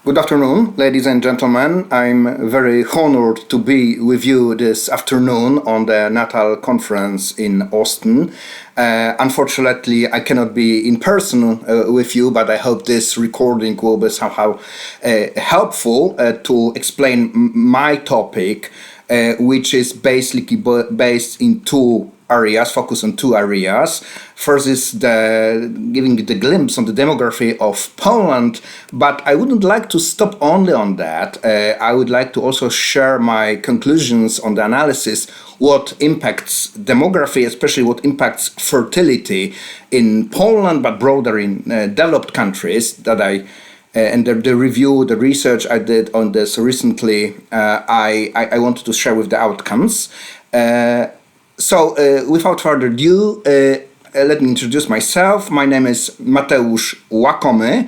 Good afternoon, ladies and gentlemen. I'm very honored to be with you this afternoon on the Natal conference in Austin. Unfortunately, I cannot be in person with you, but I hope this recording will be somehow helpful to explain my topic, which is basically based in focus on two areas. First is giving the glimpse on the demography of Poland, but I wouldn't like to stop only on that. I would like to also share my conclusions on the analysis, what impacts demography, especially what impacts fertility in Poland, but broader in developed countries and the review, the research I did on this recently, I wanted to share with the outcomes. So, without further ado, let me introduce myself. My name is Mateusz Lakomy.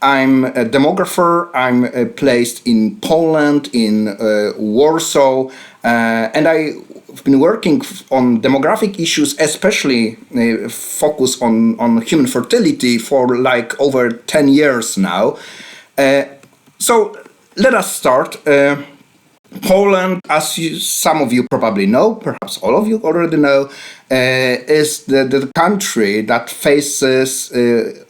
I'm a demographer. I'm placed in Poland, in Warsaw, and I've been working on demographic issues, especially focus on human fertility for like over 10 years now. So, let us start. Poland, as some of you probably know, perhaps all of you already know, is the country that faces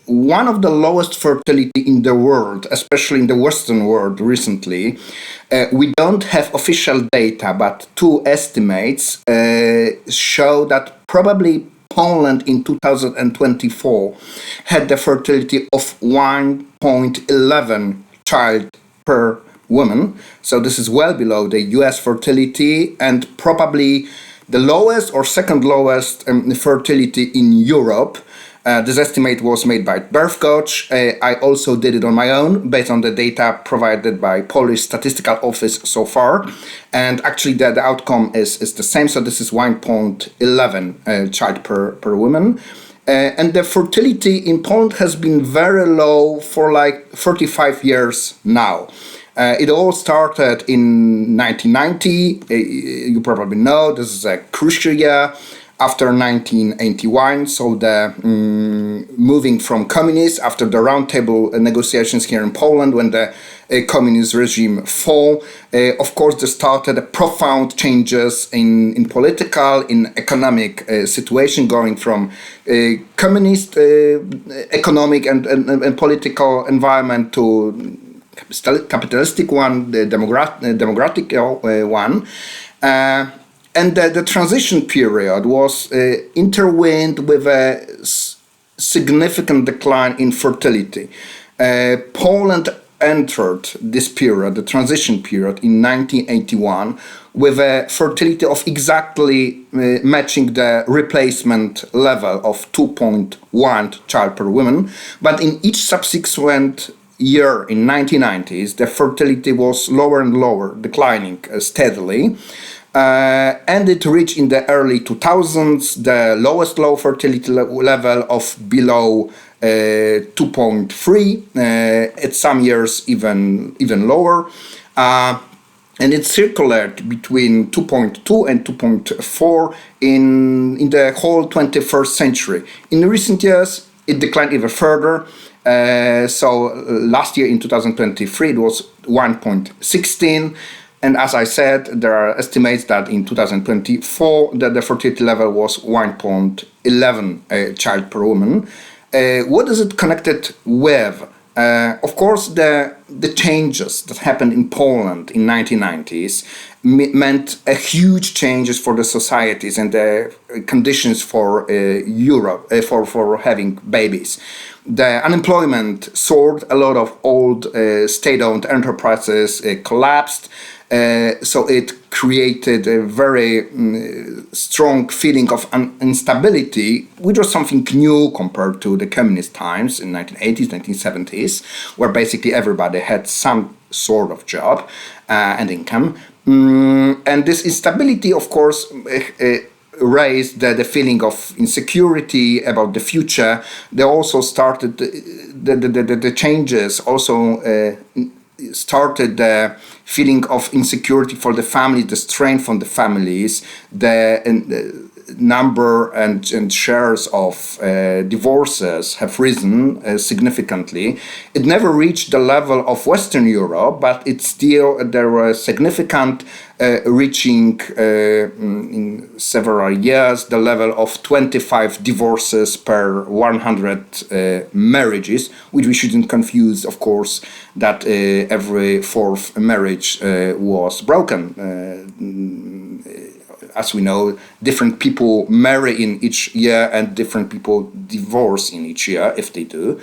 one of the lowest fertility in the world, especially in the Western world recently. We don't have official data, but two estimates show that probably Poland in 2024 had the fertility of 1.11 child per woman. So this is well below the US fertility and probably the lowest or second lowest fertility in Europe. This estimate was made by BirthCoach. I also did it on my own based on the data provided by Polish Statistical Office so far. And actually the outcome is the same. So this is 1.11 child per woman. And the fertility in Poland has been very low for like 35 years now. It all started in 1990. You probably know this is a crucial year after 1981. So the moving from communists after the roundtable negotiations here in Poland, when the communist regime fall, of course, there started profound changes in political, in economic situation, going from communist economic and political environment to capitalistic one, the democratic one. And the transition period was intertwined with a significant decline in fertility. Poland entered this period, the transition period, in 1981 with a fertility of exactly matching the replacement level of 2.1 child per woman. But in each subsequent year in 1990s, the fertility was lower and lower, declining steadily. And it reached in the early 2000s the lowest low fertility level of below 2.3, at some years even lower. And it circulated between 2.2 and 2.4 in the whole 21st century. In recent years, it declined even further. So last year in 2023, it was 1.16. And as I said, there are estimates that in 2024, the fertility level was 1.11 child per woman. What is it connected with? Of course, the changes that happened in Poland in 1990s meant a huge changes for the societies and the conditions for Europe for having babies. The unemployment soared. A lot of old state-owned enterprises collapsed. So it created a very strong feeling of instability, which was something new compared to the communist times in 1980s, 1970s, where basically everybody had some sort of job and income. And this instability, of course, raised the feeling of insecurity about the future. They also started the changes also started the feeling of insecurity for the family, the strain from the families, number and shares of divorces have risen significantly. It never reached the level of Western Europe, but it's still, there were significant reaching in several years the level of 25 divorces per 100 marriages, which we shouldn't confuse, of course, that every fourth marriage was broken. As we know, different people marry in each year and different people divorce in each year, if they do.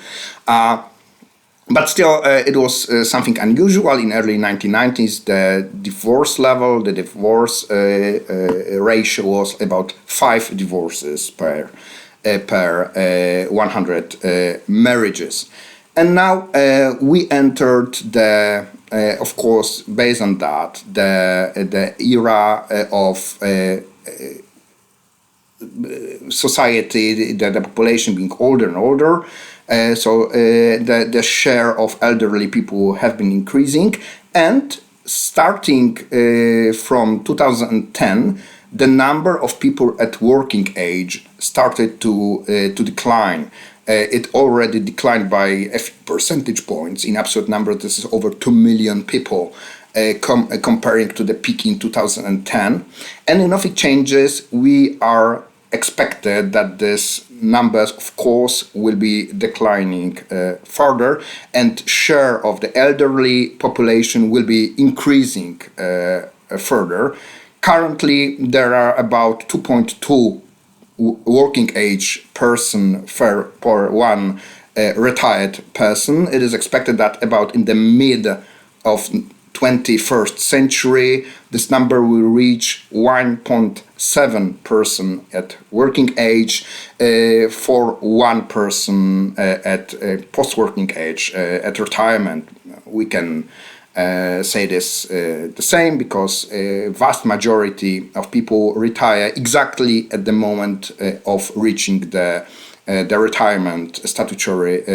But still, it was something unusual. In early 1990s, the divorce level, the divorce ratio was about 5 divorces per 100 marriages. And now we entered the, of course, based on that, the era of society, the population being older and older. So the share of elderly people have been increasing, and starting from 2010, the number of people at working age started to decline. It already declined by a few percentage points. In absolute number, this is over 2 million people comparing to the peak in 2010. And if nothing changes, we are expected that these numbers, of course, will be declining further, and share of the elderly population will be increasing further. Currently, there are about 2.2 working age person per one retired person. It is expected that about in the mid of 21st century, this number will reach 1.7 person at working age for 1 person at post-working age, at retirement. We can say this the same because a vast majority of people retire exactly at the moment of reaching the retirement, statutory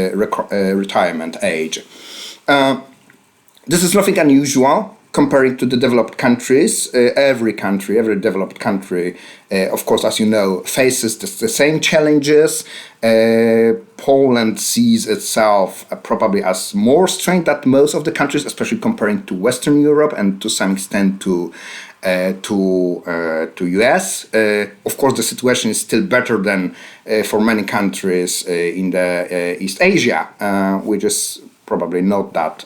retirement age. This is nothing unusual comparing to the developed countries. Every developed country, of course, as you know, faces the same challenges. Poland sees itself probably as more strained than most of the countries, especially comparing to Western Europe and to some extent to US. Of course, the situation is still better than for many countries in the East Asia, which is probably not that.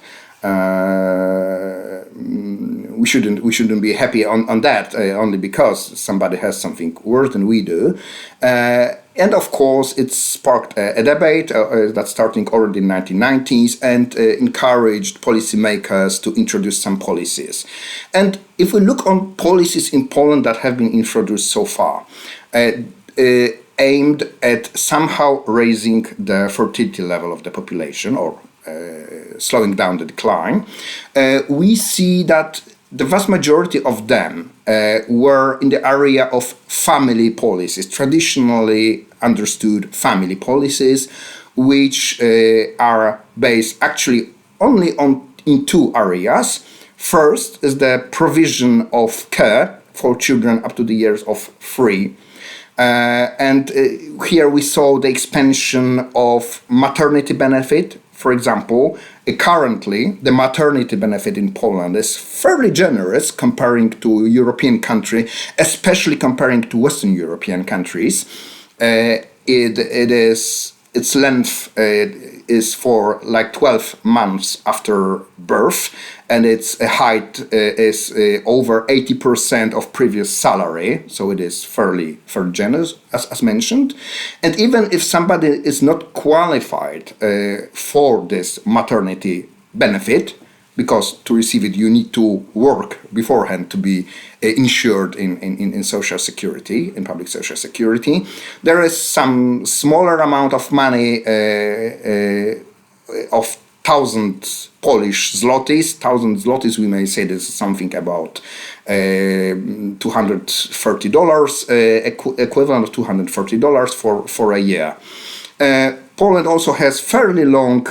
We shouldn't be happy on that only because somebody has something worse than we do. And of course, it sparked a debate that's starting already in the 1990s and encouraged policymakers to introduce some policies. And if we look on policies in Poland that have been introduced so far, aimed at somehow raising the fertility level of the population or slowing down the decline, we see that the vast majority of them were in the area of family policies, traditionally understood family policies, which are based actually only in 2 areas. First is the provision of care for children up to the years of 3. And here we saw the expansion of maternity benefit. For example, currently the maternity benefit in Poland is fairly generous comparing to European country, especially comparing to Western European countries. Its length is for like 12 months after birth, and its height is over 80% of previous salary, so it is fairly generous, as mentioned. And even if somebody is not qualified for this maternity benefit, because to receive it you need to work beforehand to be insured in social security, in public social security, there is some smaller amount of money of 1,000 Polish zlotys. 1,000 zlotys, we may say this is something about $230, equivalent of $230 for a year. Poland also has fairly long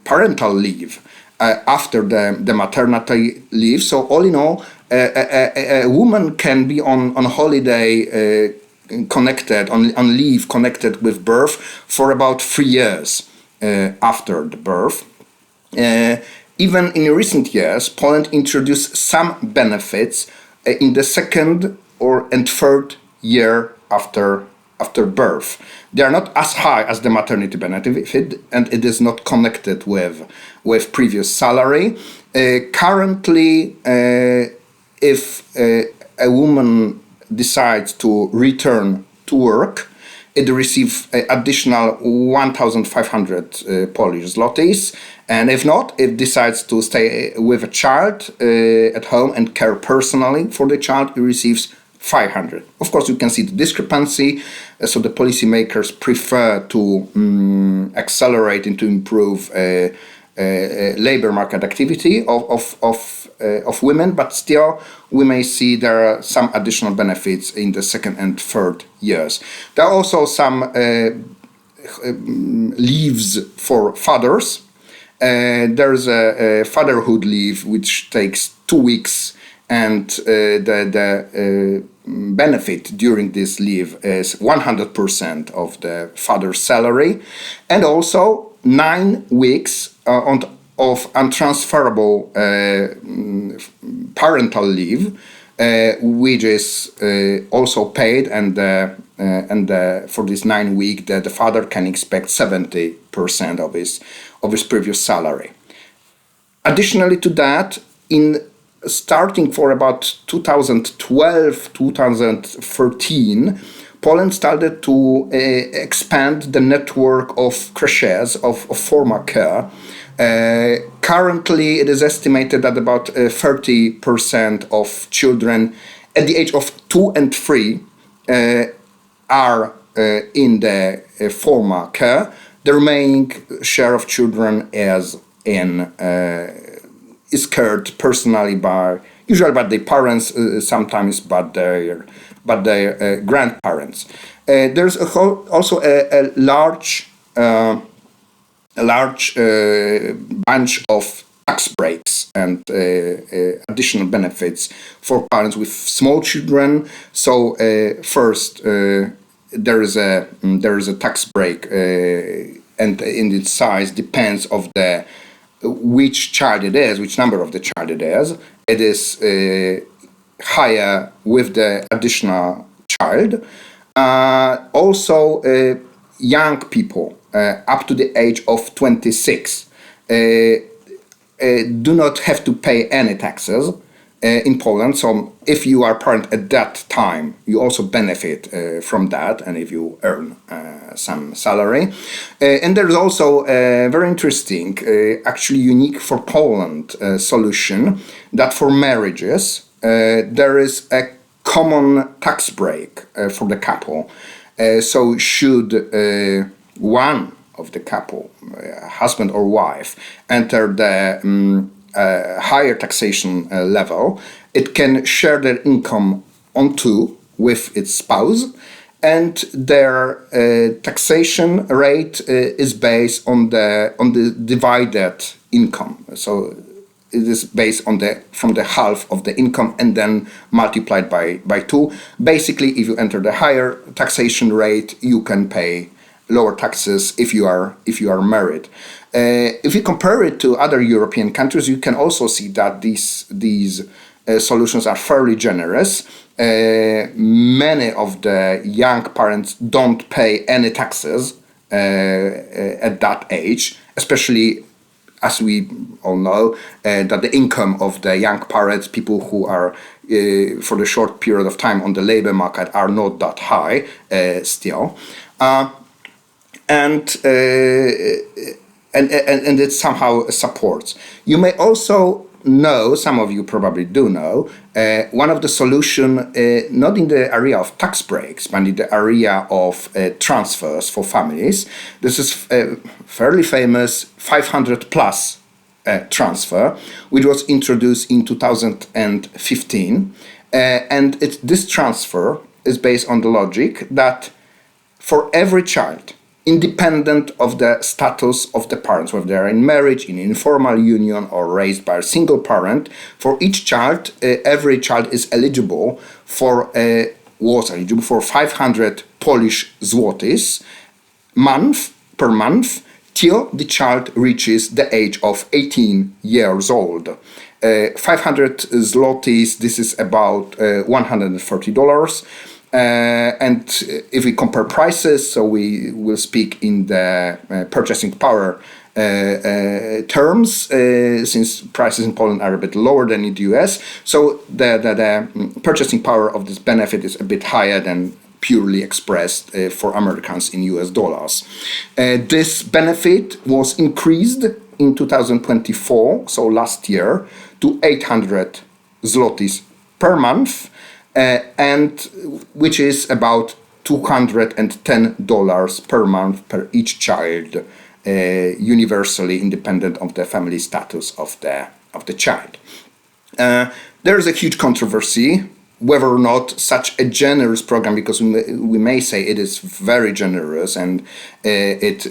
parental leave after the maternity leave. So all in all, A woman can be on holiday connected, on leave connected with birth for about 3 years after the birth. Even in recent years, Poland introduced some benefits in the second and third year after birth. They are not as high as the maternity benefit, and it is not connected with previous salary. Currently, if a woman decides to return to work, it receives additional 1,500 Polish zlotys. And if not, it decides to stay with a child at home and care personally for the child, it receives 500. Of course, you can see the discrepancy. So the policymakers prefer to accelerate and to improve labor market activity of women, but still we may see there are some additional benefits in the second and third years. There are also some leaves for fathers. There's a fatherhood leave which takes 2 weeks, and the benefit during this leave is 100% of the father's salary, and also 9 weeks of untransferable parental leave, which is also paid, and for this 9 weeks, the father can expect 70% of his previous salary. Additionally to that, starting for about 2012, 2013, Poland started to expand the network of creches, of formal care. Currently, it is estimated that about 30% of children at the age of 2 and 3 are in the formal care. The remaining share of children is cared personally usually by their parents, sometimes by their grandparents. There's also a large bunch of tax breaks and additional benefits for parents with small children. So first, there is a tax break, and in its size depends of which child it is, which number of the child it is. It is higher with the additional child. Also, young people up to the age of 26 do not have to pay any taxes in Poland. So if you are a parent at that time, you also benefit from that, and if you earn some salary. And there is also a very interesting, actually unique for Poland solution, that for marriages there is a common tax break for the couple. So should one of the couple, husband or wife, enter the higher taxation level, it can share their income on two with its spouse, and their taxation rate is based on the divided income. So it is based from the half of the income and then multiplied by 2. Basically, if you enter the higher taxation rate, you can pay lower taxes if you are married. If you compare it to other European countries, you can also see that these solutions are fairly generous. Many of the young parents don't pay any taxes at that age, especially as we all know that the income of the young parents, people who are for the short period of time on the labor market, are not that high still. And it somehow supports. You may also know, some of you probably do know, one of the solution, not in the area of tax breaks, but in the area of transfers for families. This is a fairly famous 500 plus transfer, which was introduced in 2015. And this transfer is based on the logic that for every child independent of the status of the parents, whether they are in marriage, in informal union, or raised by a single parent. For each child, every child is eligible for was eligible for 500 Polish zlotys per month till the child reaches the age of 18 years old. 500 zlotys, this is about $140. And if we compare prices, so we will speak in the purchasing power terms, since prices in Poland are a bit lower than in the US. So the purchasing power of this benefit is a bit higher than purely expressed for Americans in US dollars. This benefit was increased in 2024, so last year, to 800 zlotys per month, and which is about $210 per month per each child, universally independent of the family status of the child. There is a huge controversy whether or not such a generous program, because we may say it is very generous and it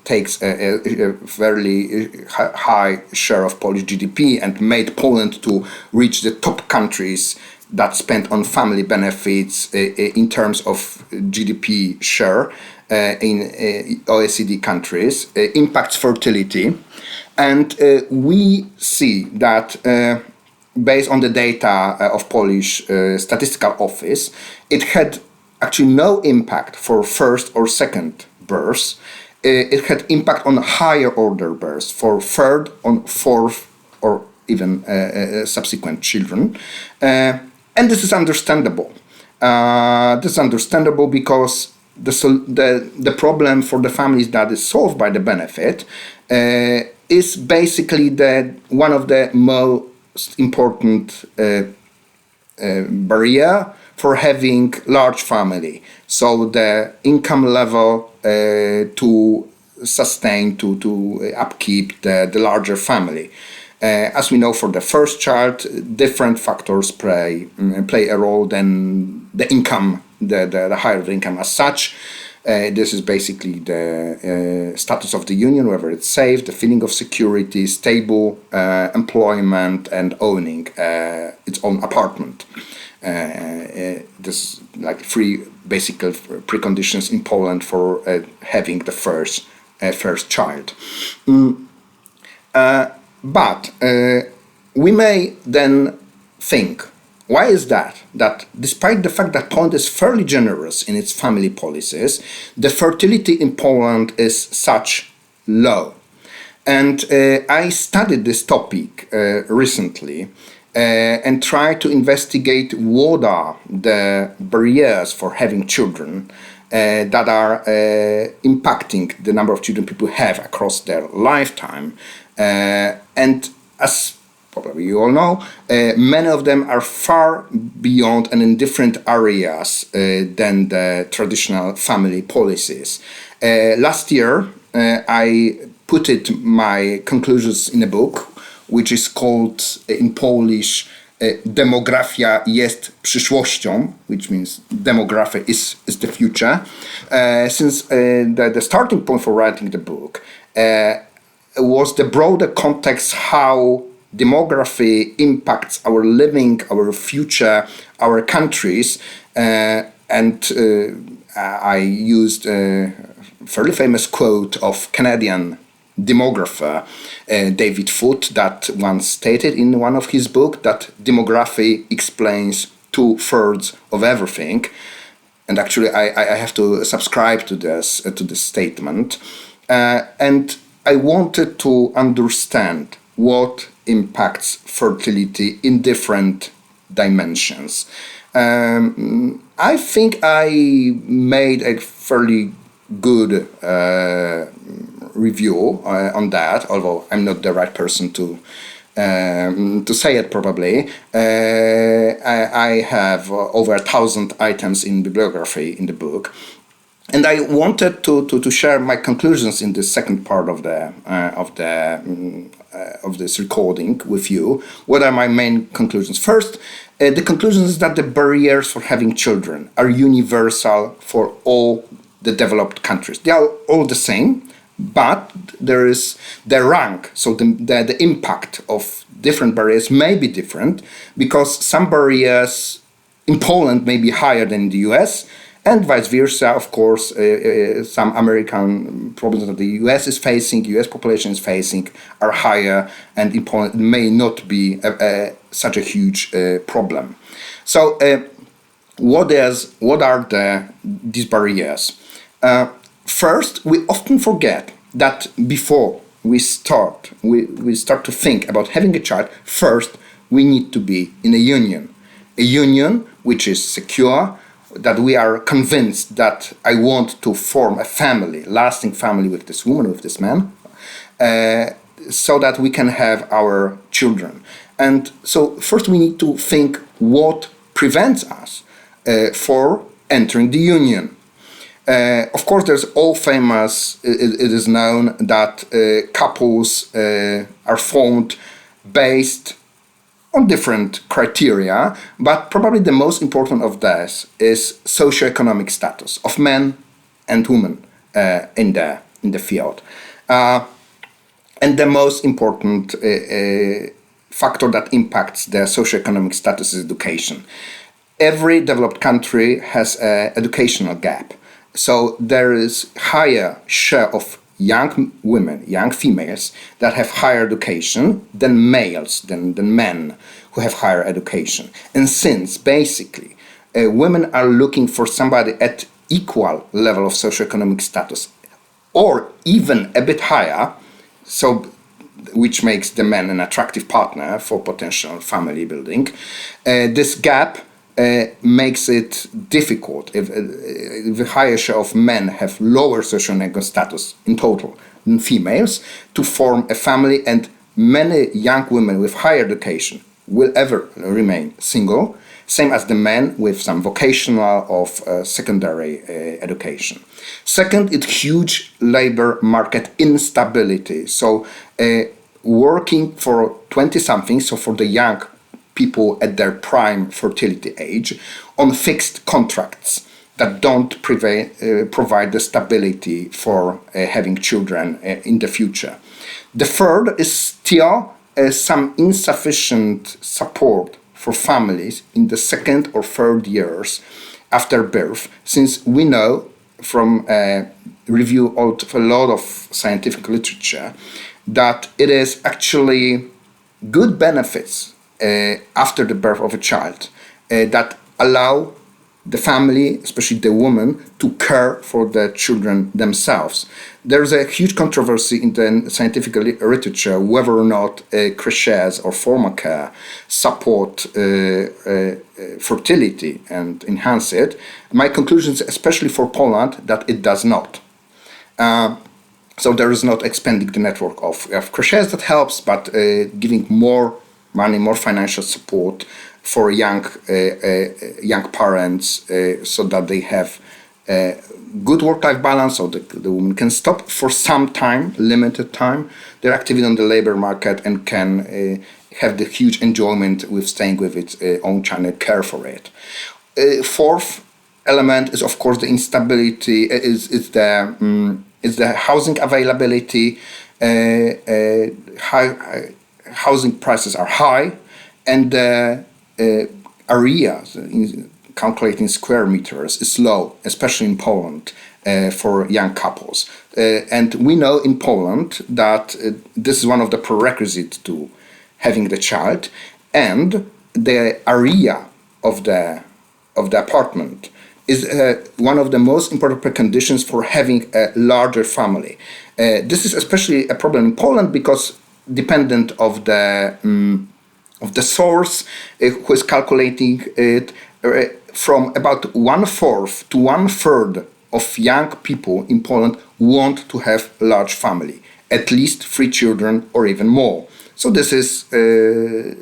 takes a fairly high share of Polish GDP and made Poland to reach the top countries that spent on family benefits in terms of GDP share in OECD countries, impacts fertility. And we see that based on the data of Polish Statistical Office, it had actually no impact for first or second births. It had impact on higher order births for third, on fourth, or even subsequent children. And this is understandable. This is understandable because the problem for the families that is solved by the benefit is basically one of the most important barrier for having large family. So the income level to sustain, to upkeep the larger family. As we know, for the first child, different factors play a role than the income, the higher the income as such. This is basically the status of the union, whether it's safe, the feeling of security, stable employment, and owning its own apartment. This is like three basic preconditions in Poland for having the first child. But we may then think, why is that? That despite the fact that Poland is fairly generous in its family policies, the fertility in Poland is such low. And I studied this topic recently and tried to investigate what are the barriers for having children that are impacting the number of children people have across their lifetime. And as probably you all know, many of them are far beyond and in different areas than the traditional family policies. Last year, I put my conclusions in a book, which is called in Polish Demografia jest przyszłością, which means demography is the future. Since the starting point for writing the book was the broader context how demography impacts our living, our future, our countries, and I used a fairly famous quote of Canadian demographer David Foote that once stated in one of his books that demography explains 2/3 of everything. And actually I have to subscribe to this statement. And I wanted to understand what impacts fertility in different dimensions. I think I made a fairly good review on that, although I'm not the right person to say it probably. I have over 1,000 items in bibliography in the book. And I wanted to share my conclusions in the second part of this recording with you. What are my main conclusions? First, the conclusion is that the barriers for having children are universal for all the developed countries. They are all the same, but there is the rank, so the impact of different barriers may be different, because some barriers in Poland may be higher than in the US, and vice versa. Of course, some American problems that the US is facing, US population is facing, are higher, and in Poland it may not be such a huge problem. So, what are these barriers? First, we often forget that before we start to think about having a child, first we need to be in a union which is secure, that we are convinced that I want to form a family, lasting family with this woman, with this man, so that we can have our children. And so first we need to think what prevents us for entering the union. Of course, there's all famous, it is known that couples are formed based on different criteria, but probably the most important of this is socioeconomic status of men and women in the field. And the most important factor that impacts the socioeconomic status is education. Every developed country has an educational gap. So there is higher share of young women, young females that have higher education than males, than men who have higher education. And since basically women are looking for somebody at equal level of socioeconomic status, or even a bit higher, so which makes the man an attractive partner for potential family building, this gap makes it difficult if the higher share of men have lower socioeconomic status in total than females to form a family, and many young women with higher education will ever remain single, same as the men with some vocational or secondary education. Second, it's huge labor market instability. So working for 20-somethings, so for the young people at their prime fertility age, on fixed contracts that don't provide the stability for having children in the future. The third is still some insufficient support for families in the second or third years after birth, since we know from review of a lot of scientific literature that it is actually good benefits after the birth of a child that allow the family, especially the woman, to care for the children themselves. There's a huge controversy in the scientific literature whether or not creches or formal care support fertility and enhance it. My conclusion is, especially for Poland, that it does not. So there is not expanding the network of creches that helps, but giving more money, more financial support for young parents, so that they have good work-life balance, so the woman can stop for some time, limited time, their activity on the labor market, and can have the huge enjoyment with staying with its own child and care for it. Fourth element is, of course, the instability, is the housing availability. Housing prices are high, and the areas in calculating square meters is low, especially in Poland, for young couples. And we know in Poland that this is one of the prerequisites to having the child, and the area of the apartment is one of the most important preconditions for having a larger family. This is especially a problem in Poland because dependent of the source who is calculating it, from about 1/4 to 1/3 of young people in Poland want to have a large family, at least 3 children or even more. So this is a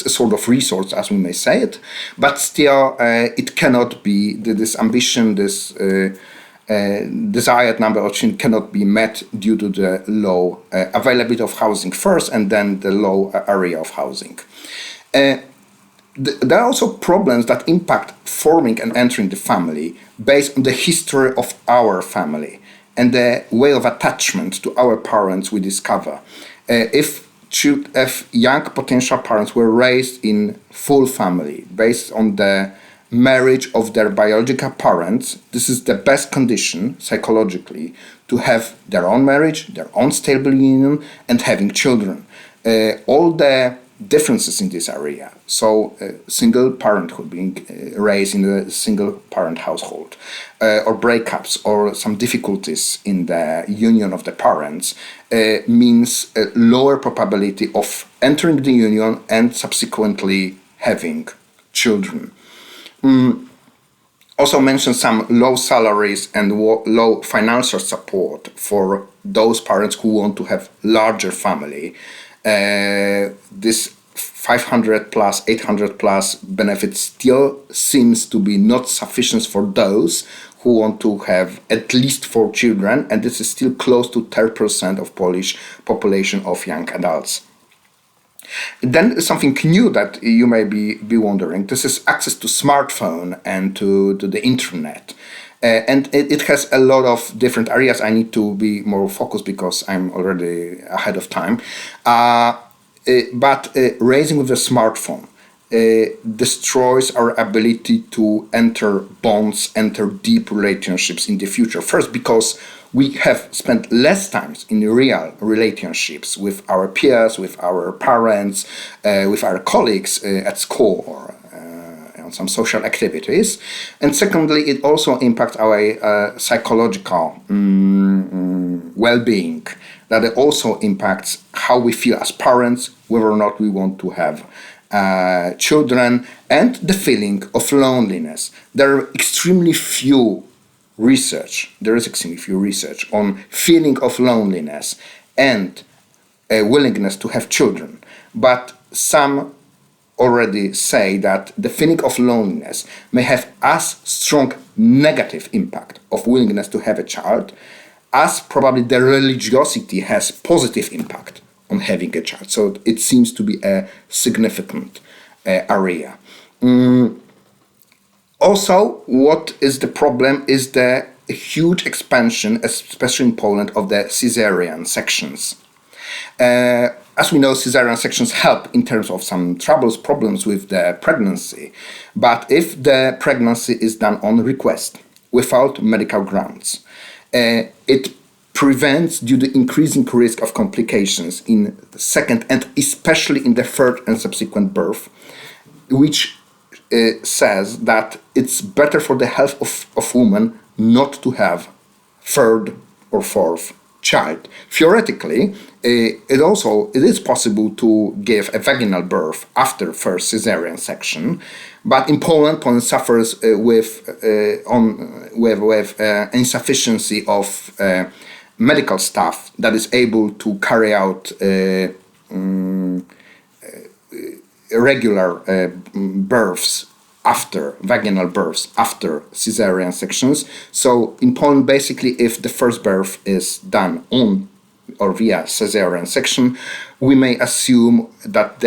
sort of resource, as we may say it, but still it cannot be, this ambition, this desired number of children cannot be met due to the low availability of housing first, and then the low area of housing. There are also problems that impact forming and entering the family based on the history of our family and the way of attachment to our parents we discover. If young potential parents were raised in full family based on the marriage of their biological parents, this is the best condition psychologically to have their own marriage, their own stable union, and having children. All the differences in this area, so single parenthood, being raised in a single parent household, or breakups or some difficulties in the union of the parents, means a lower probability of entering the union and subsequently having children. Also mention some low salaries and low financial support for those parents who want to have larger family. This 500 plus, 800 plus benefit still seems to be not sufficient for those who want to have at least 4 children, and this is still close to 10% of Polish population of young adults. Then something new that you may be wondering, this is access to smartphone and to the internet. And it has a lot of different areas. I need to be more focused because I'm already ahead of time. But raising with a smartphone destroys our ability to enter bonds, enter deep relationships in the future. First, because we have spent less time in real relationships with our peers, with our parents, with our colleagues at school or on some social activities. And secondly, it also impacts our psychological well-being. That it also impacts how we feel as parents, whether or not we want to have children, and the feeling of loneliness. There is extremely few research on feeling of loneliness and a willingness to have children. But some already say that the feeling of loneliness may have as strong negative impact of willingness to have a child as probably the religiosity has positive impact on having a child. So it seems to be a significant area. Also, what is the problem is the huge expansion, especially in Poland, of the caesarean sections. As we know, caesarean sections help in terms of some problems with the pregnancy. But if the pregnancy is done on request, without medical grounds, it prevents due to increasing risk of complications in the second and especially in the third and subsequent birth, which says that it's better for the health of women not to have third or fourth child. Theoretically, it is possible to give a vaginal birth after first caesarean section, but in Poland suffers with insufficiency of medical staff that is able to carry out regular vaginal births after caesarean sections. So in Poland, basically, if the first birth is done on or via caesarean section, we may assume that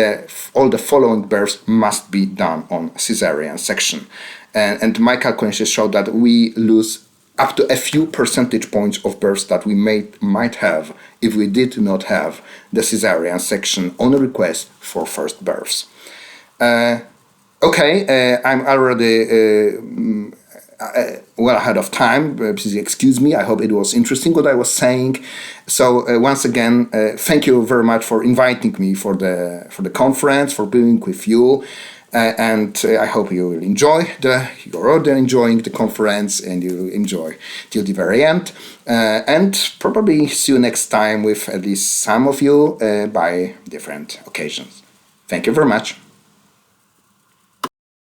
all the following births must be done on caesarean section. And my calculations show that we lose up to a few percentage points of births that we might have if we did not have the caesarean section on request for first births. I'm already well ahead of time. Please excuse me. I hope it was interesting what I was saying. So once again, thank you very much for inviting me for the conference, for being with you. And I hope you will enjoy you're already enjoying the conference and you will enjoy till the very end. And probably see you next time with at least some of you by different occasions. Thank you very much.